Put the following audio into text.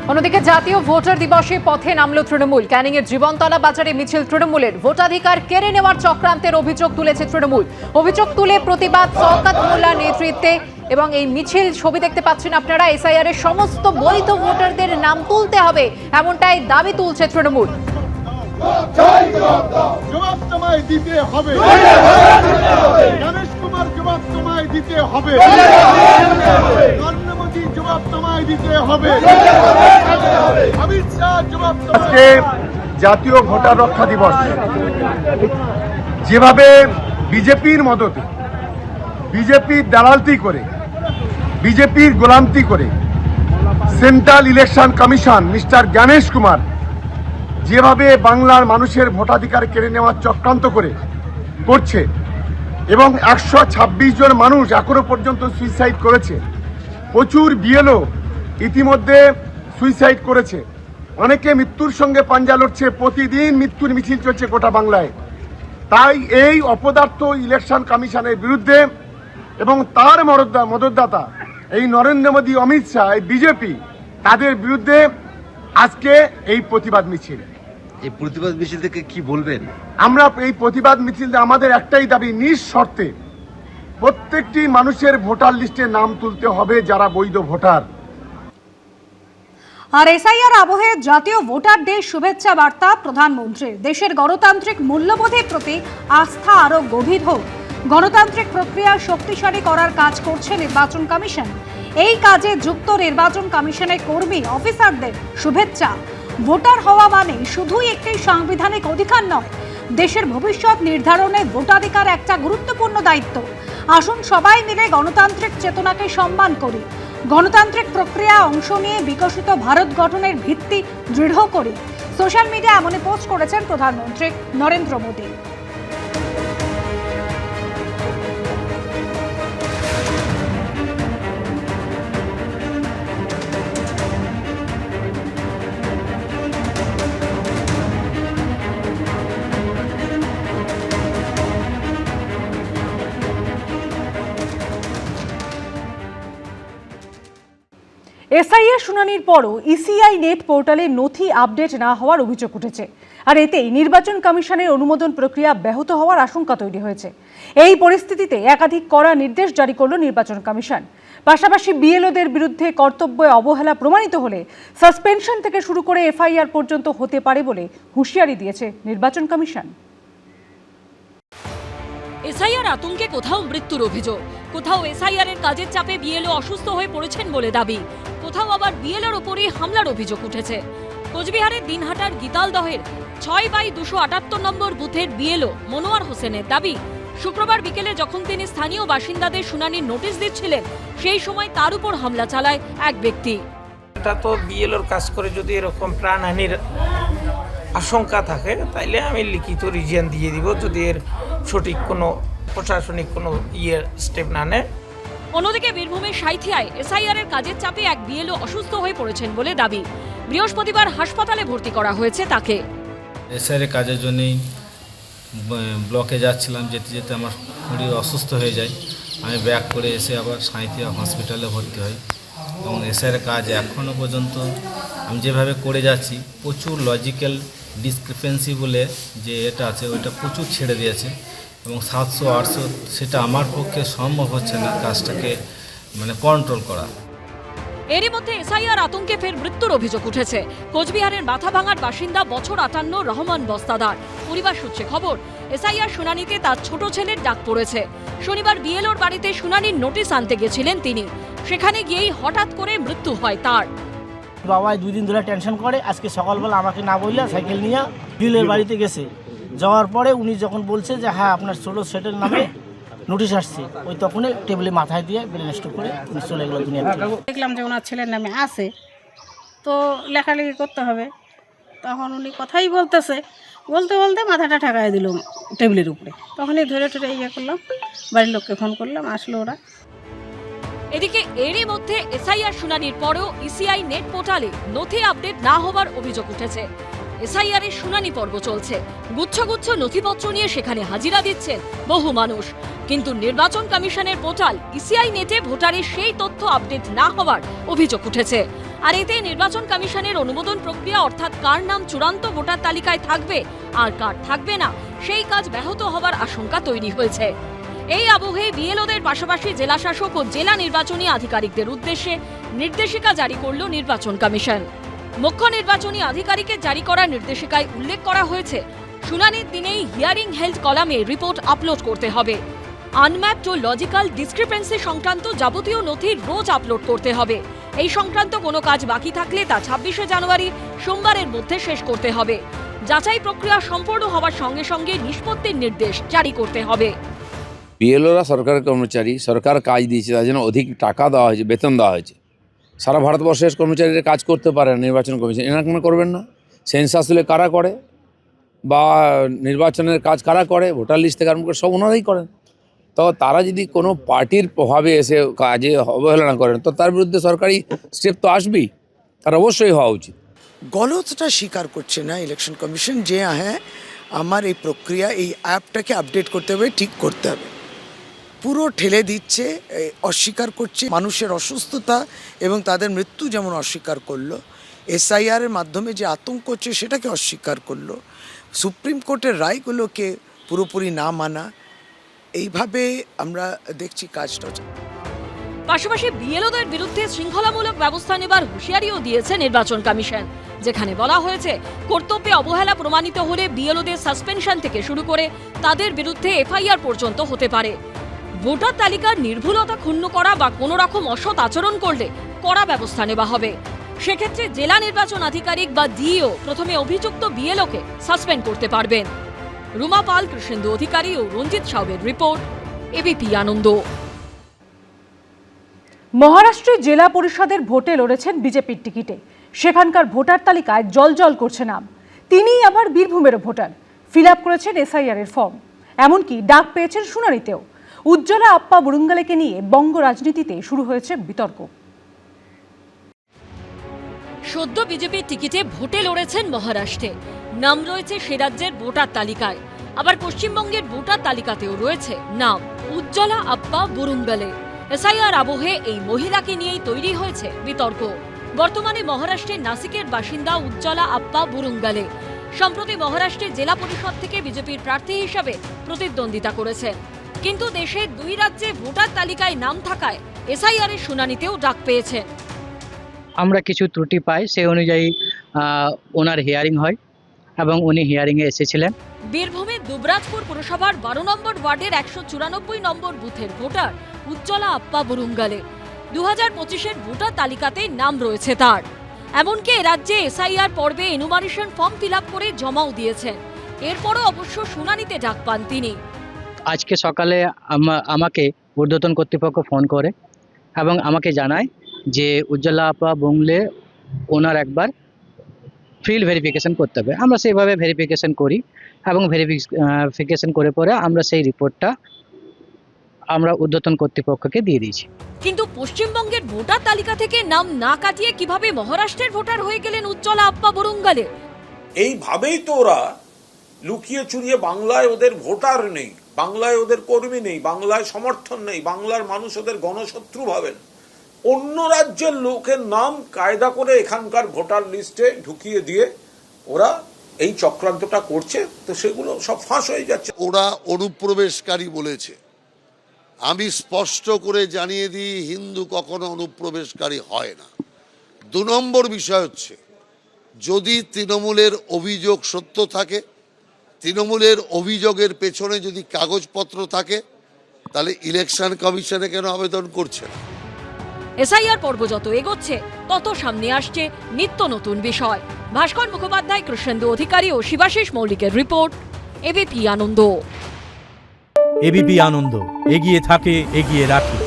অন্যদিকে জাতীয় ভোটার দিবসে পথে নামলো তৃণমূল। ক্যানিংয়ের জীবনতলা বাজারে মিছিল তৃণমূলের। ভোটাধিকার কেড়ে নেওয়ার চক্রান্তের অভিযোগ তুলেছে তৃণমূল। অভিযোগ তুলে প্রতিবাদ শওকত মোল্লার নেতৃত্বে এবং এই মিছিল ছবি দেখতে পাচ্ছেন আপনারা। এসআইআর এর সমস্ত বৈধ ভোটারদের নাম তুলতে হবে, এমনটাই দাবি তুলছে তৃণমূল। জবাব তোমায় দিতে হবে, গণেশ কুমার জবাব তোমায় দিতে হবে, নরেন্দ্র মোদী জবাব তোমায় দিতে হবে, অমিত শাহ জবাব। আজকে জাতীয় ভোটার রক্ষা দিবস। যেভাবে বিজেপির মদতে, বিজেপির দালালতি করে, বিজেপির গোলামতি করে central election commission mister Ganesh Kumar যেভাবে বাংলার মানুষের ভোটাধিকার কেড়ে নেওয়ার চক্রান্ত করছে এবং 126 জন মানুষ এখনো পর্যন্ত সুইসাইড করেছে। প্রচুর বিএলও ইতিমধ্যে সুইসাইড করেছে। অনেকে মৃত্যুর সঙ্গে পাঞ্জা লড়ছে। প্রতিদিন মৃত্যুর মিছিল চলছে গোটা বাংলায়। তাই এই অপদার্থ ইলেকশন কমিশনের বিরুদ্ধে এবং তার মদতদাতা এই নরেন্দ্র মোদী, অমিত শাহ, এই বিজেপি, তাদের বিরুদ্ধে আজকে এই প্রতিবাদ মিছিল। এই প্রতিবাদ মিছিল থেকে কি বলবেন? আমরা এই প্রতিবাদ মিছিল আমাদের একটাই দাবি, নিঃশর্তে প্রত্যেকটি মানুষের ভোটার লিস্টে নাম তুলতে হবে যারা বৈধ ভোটার। আর এসআইআর আবহে জাতীয় ভোটার ডে শুভেচ্ছা বার্তা প্রধানমন্ত্রীর। দেশের গণতান্ত্রিক মূল্যবোধের প্রতি আস্থা আরো গভীর হোক, গণতান্ত্রিক প্রক্রিয়া শক্তিশালী করার কাজ করছে নির্বাচন কমিশন। এই কাজে যুক্ত নির্বাচন কমিশনের কর্মী অফিসারদের শুভেচ্ছা। ভোটার হওয়া মানে শুধুই একটি সাংবিধানিক অধিকার নয়, দেশের ভবিষ্যৎ নির্ধারণে ভোটাধিকার একটা গুরুত্বপূর্ণ দায়িত্ব। আসুন সবাই মিলে গণতান্ত্রিক চেতনাকে সম্মান করি, গণতান্ত্রিক প্রক্রিয়ায় অংশ নিয়ে বিকশিত ভারত গঠনের ভিত্তি দৃঢ় করি। সোশ্যাল মিডিয়া এমনই পোস্ট করেছেন প্রধানমন্ত্রী নরেন্দ্র মোদী। এসআইআর শুনানির পরও ইসিআই নেট পোর্টালে নথি আপডেট না হওয়ার অভিযোগ উঠেছে। আর এতেই নির্বাচন কমিশনের অনুমোদন প্রক্রিয়া ব্যাহত হওয়ার আশঙ্কা তৈরি হয়েছে। এই পরিস্থিতিতে একাধিক কড়া নির্দেশ জারি করল নির্বাচন কমিশন। পাশাপাশি বিএলওদের বিরুদ্ধে কর্তব্যে অবহেলা প্রমাণিত হলে সাসপেনশন থেকে শুরু করে এফআইআর পর্যন্ত হতে পারে বলে হুঁশিয়ারি দিয়েছে নির্বাচন কমিশন। এসআইআর আতঙ্কে কোথাও মৃত্যুর অভিযোগ, কোথাও এসআইআর এর কাজের চাপে বিএলও অসুস্থ হয়ে পড়েছেন বলে দাবি, কোথাও আবার বিএলওর ওপরই হামলার অভিযোগ উঠেছে। কোচবিহারের দিনহাটার গীতালদহের 6/278 নম্বর বুথের বিএলও মনোয়ার হোসেনের দাবি, শুক্রবার বিকেলে যখন তিনি স্থানীয় বাসিন্দাদের শুনানির নোটিশ দিচ্ছিলেন, সেই সময় তার উপর হামলা চালায় এক ব্যক্তি। এটা তো বিএলওর কাজ করে যদি এরকম প্রাণহানির আশঙ্কা থাকে তাইলে আমি লিখিত রিজিয়ন দিয়ে দিব যদি এর সঠিক কোনো প্রশাসনিক কোনো স্টেপ না নেয়। অন্যদিকে বীরভূমের সাঁইথিয়ায় এসআইআর এর কাজের চাপে এক বিএলও অসুস্থ হয়ে পড়েছেন বলে দাবি। বৃহস্পতিবার হাসপাতালে ভর্তি করা হয়েছে তাকে। এসআইআর এর কাজের জন্যই ব্লকে যাচ্ছিলাম, যেতে যেতে আমার শরীর অসুস্থ হয়ে যায়। আমি ব্যাক করে এসে আবার সাঁইথিয়া হসপিটালে ভর্তি হই এবং এসআইআর এর কাজ এখনও পর্যন্ত আমি যেভাবে করে যাচ্ছি প্রচুর লজিক্যাল ডিসক্রিপেন্সি বলে যে এটা আছে ওইটা প্রচুর ছেড়ে দিয়েছে এবং 700-800 সেটা আমার পক্ষে সম্ভব হচ্ছে না কাজটাকে কন্ট্রোল করা। এরই মধ্যে এসআইআর আতঙ্কে ফের মৃত্যুর অভিযোগ উঠেছে। কোচবিহারের মাথাভাঙার বাসিন্দা বছর 58 রহমান বস্তাদার। পরিবার সূত্রে খবর, এসআইআর শুনানিতে তার ছোট ছেলের ডাক পড়েছে। শনিবার বিএলওর বাড়িতে শুনানির নোটিশ আনতে গেছিলেন তিনি। সেখানে গিয়েই হঠাৎ করে মৃত্যু হয় তার। বাবা 2 দিন ধরে টেনশন করে, আজকে সকালবেলা আমাকে না বললে সাইকেল নিয়ে বিলের বাড়িতে গেছে। যাওয়ার পরে উনি যখন বলছে যে হ্যাঁ আপনার ছোট সেটের নামে নোটিশ আসছে, ওই তখনই টেবিলে মাথায় দিয়ে ব্রেন স্ট্রোক করে উনি চলে গেল দুনিয়া থেকে। দেখলাম যে ওনার ছেলের নামে আছে, তো লেখালেখি করতে হবে। তখন উনি কথাই বলতে বলতে মাথাটা ঠেকায় দিল টেবিলের উপরে। তখনই ধরে করলাম, বাড়ির লোককে ফোন করলাম, আসলো ওরা। এদিকে এরই মধ্যে এসআইআর শুনানির পরেও ইসিআই নেট পোর্টালে নথি আপডেট না হওয়ার অভিযোগ উঠেছে। এসআইআর এর শুনানি পর্ব চলছে, গুচ্ছ গুচ্ছ নথিপত্র নিয়ে সেখানে হাজিরা দিচ্ছেন বহু মানুষ, কিন্তু নির্বাচন কমিশনের পোর্টাল ইসিআই নেটে ভোটারের সেই তথ্য আপডেট না হওয়ার অভিযোগ উঠেছে। আর এতে নির্বাচন কমিশনের অনুমোদন প্রক্রিয়া অর্থাৎ কার নাম চূড়ান্ত ভোটার তালিকায় থাকবে আর কার থাকবে না সেই কাজ ব্যাহত হওয়ার আশঙ্কা তৈরি হয়েছে। এই আবহে বিএলওদের পাশাপাশি জেলা শাসক ও জেলা নির্বাচনী আধিকারিকদের উদ্দেশ্যে নির্দেশিকা জারি করল নির্বাচন কমিশন। মুখ্য নির্বাচনী আধিকারিকের জারি করা নির্দেশিকায় উল্লেখ করা হয়েছে, শুনানির দিনেই হিয়ারিং হেল্ড কলামে রিপোর্ট আপলোড করতে হবে। আনম্যাপড ও লজিক্যাল ডিসক্রিপেন্সি সংক্রান্ত যাবতীয় নথি রোজ আপলোড করতে হবে। এই সংক্রান্ত কোনো কাজ বাকি থাকলে তা 26শে জানুয়ারি সোমবারের মধ্যে শেষ করতে হবে। যাচাই প্রক্রিয়া সম্পূর্ণ হওয়ার সঙ্গে সঙ্গে নিষ্পত্তির নির্দেশ জারি করতে হবে। বিএলওরা সরকারের কর্মচারী, সরকার কাজ দিয়েছে, তার জন্য অধিক টাকা দেওয়া হয়েছে, বেতন দেওয়া হয়েছে। সারা ভারতবর্ষের কর্মচারীরা কাজ করতে পারে না, নির্বাচন কমিশন এনারা কেন করবেন না? সেন্সাস হলে কারা করে বা নির্বাচনের কাজ কারা করে, ভোটার লিস্ট থেকে আরম্ভ করে সব ওনারাই করেন। তো তারা যদি কোনো পার্টির প্রভাবে এসে কাজে অবহেলনা করেন তো তার বিরুদ্ধে সরকারি স্টেপ তো আসবেই, তার অবশ্যই হওয়া উচিত। গলতটা স্বীকার করছে না ইলেকশন কমিশন যে হ্যাঁ আমার এই প্রক্রিয়া, এই অ্যাপটাকে আপডেট করতে হবে, ঠিক করতে হবে। পুরো ঠেলে দিচ্ছে, অস্বীকার করছে। মানুষের অসুস্থতা এবং তাদের মৃত্যু যেমন অস্বীকার করলো, এসআইআরের মাধ্যমে যে আতঙ্ক হচ্ছে সেটাকে অস্বীকার করলো, সুপ্রিম কোর্টের রায়গুলোকে পুরোপুরি না মানা, এইভাবে আমরা দেখছি কাজটা। পাশাপাশি বিএলওদের বিরুদ্ধে শৃঙ্খলামূলক ব্যবস্থা নেবার হুঁশিয়ারিও দিয়েছে নির্বাচন কমিশন, যেখানে বলা হয়েছে কর্তব্যে অবহেলা প্রমাণিত হলে বিএলওদের সাসপেনশন থেকে শুরু করে তাদের বিরুদ্ধে এফআইআর পর্যন্ত হতে পারে। ভোটার তালিকার নির্ভুলতা ক্ষুণ্ণ করা বা কোনো রকম অসৎ আচরণ করলে কড়া ব্যবস্থা নেওয়া হবে। সেক্ষেত্রে জেলা নির্বাচন আধিকারিক বা ডিইও প্রথমে অভিযুক্ত বিএলওকে সাসপেন্ড করতে পারবেন। রুমা পাল, কৃষ্ণেন্দু অধিকারী ও রঞ্জিত সাউবের রিপোর্ট, এবিপি আনন্দ। মহারাষ্ট্রে জেলা পরিষদের ভোটে লড়েছেন বিজেপির টিকিটে। সেখানকার ভোটার তালিকায় জলজল করছে নাম। তিনিই আবার বীরভূমেরও ভোটার, ফিল আপ করেছেন এসআইআর এর ফর্ম। এমনকি ডাক পেয়েছেন শুনানিতেও। উজ্জ্বলা আপ্পা বুরুঙ্গালেকে নিয়ে বঙ্গ রাজনীতিতে শুরু হয়েছে বিতর্ক। সদ্য বিজেপির টিকিটে ভোটে লড়েছেন মহারাষ্ট্রে, নাম রয়েছে সে রাজ্যের ভোটার তালিকায়। আবার পশ্চিমবঙ্গের ভোটার তালিকাতেও রয়েছে নাম উজ্জ্বলা আপ্পা বুরুঙ্গালে। এসআইআর আবহে এই মহিলাকে নিয়েই তৈরি হয়েছে বিতর্ক। বর্তমানে মহারাষ্ট্রের নাসিকের বাসিন্দা উজ্জ্বলা আপ্পা বুরুঙ্গালে সম্প্রতি মহারাষ্ট্রের জেলা পরিষদ থেকে বিজেপির প্রার্থী হিসাবে প্রতিদ্বন্দ্বিতা করেছেন। কিন্তু দেশের দুই রাজ্যে ভোটার তালিকায় নাম থাকায় এসআইআর এর শুনানিতেও ডাক পেয়েছেন। আমরা কিছু ত্রুটি পাই, সেই অনুযায়ী ওনার হিয়ারিং হয় এবং উনি হিয়ারিংয়ে এসেছিলেন। বীরভূমের দুবরাজপুর পুরসভার 12 নম্বর ওয়ার্ডের 194 নম্বর বুথের ভোটার উজ্জ্বলা আপ্পা বুরুঙ্গালে 2025-এর ভোটার তালিকাতে নাম রয়েছে তার। এমনকি রাজ্যে এসআইআর পর্বে এনুমারেশন ফর্ম ফিল আপ করে জমাও দিয়েছেন। এরপরও অবশ্য শুনানিতে ডাক পান তিনি। আজকে সকালে আমাকে ঊর্ধ্বতন কর্তৃপক্ষ ফোন করে এবং আমাকে জানায় যে উজ্জ্বলা আপ্পা বুরুঙ্গালে ওনার একবার ফিল্ড ভেরিফিকেশন করতে হবে। আমরা সেইভাবে ভেরিফিকেশন করি এবং ভেরিফিকেশন করে পরে আমরা সেই রিপোর্টটা আমরা ঊর্ধ্বতন কর্তৃপক্ষকে দিয়ে দিয়েছি। কিন্তু পশ্চিমবঙ্গের ভোটার তালিকা থেকে নাম না কাটিয়ে কিভাবে মহারাষ্ট্রের ভোটার হয়ে গেলেন উজ্জ্বলা আপ্পা বুরুঙ্গালে? এইভাবেই তো ওরা লুকিয়ে চুরিয়ে, বাংলায় ওদের ভোটার নেই, বাংলায় ওদের কর্মী নেই, বাংলায় সমর্থন নেই, বাংলার মানুষ ওদের গণশত্রু ভাবেন, অন্য রাজ্যের লোকের নাম কায়দা করে এখানকার ভোটার লিস্টে ঢুকিয়ে দিয়ে ওরা এই চক্রান্তটা করছে। তো সেগুলো সব ফাঁস হয়ে যাচ্ছে। ওরা অনুপ্রবেশকারী বলেছে। আমি স্পষ্ট করে জানিয়ে দিই, হিন্দু কখনো অনুপ্রবেশকারী হয় না। 2 নম্বর বিষয় হচ্ছে, যদি তৃণমূলের অভিযোগ সত্য থাকে, তৃণমূলের অভিযোগের পেছনে যদি কাগজপত্র থাকে, তাহলে ইলেকশন কমিশনে কেন আবেদন করছে না? এসআইআর পর্ব যত এগোচ্ছে তত সামনে আসছে নিত্য নতুন বিষয়। ভাস্কর মুখোপাধ্যায়, কৃষ্ণেন্দু অধিকারী ও শিবাশিস মৌলিকের রিপোর্ট, এবিপি আনন্দ। এবিপি আনন্দ, এগিয়ে থাকে, এগিয়ে রাখে।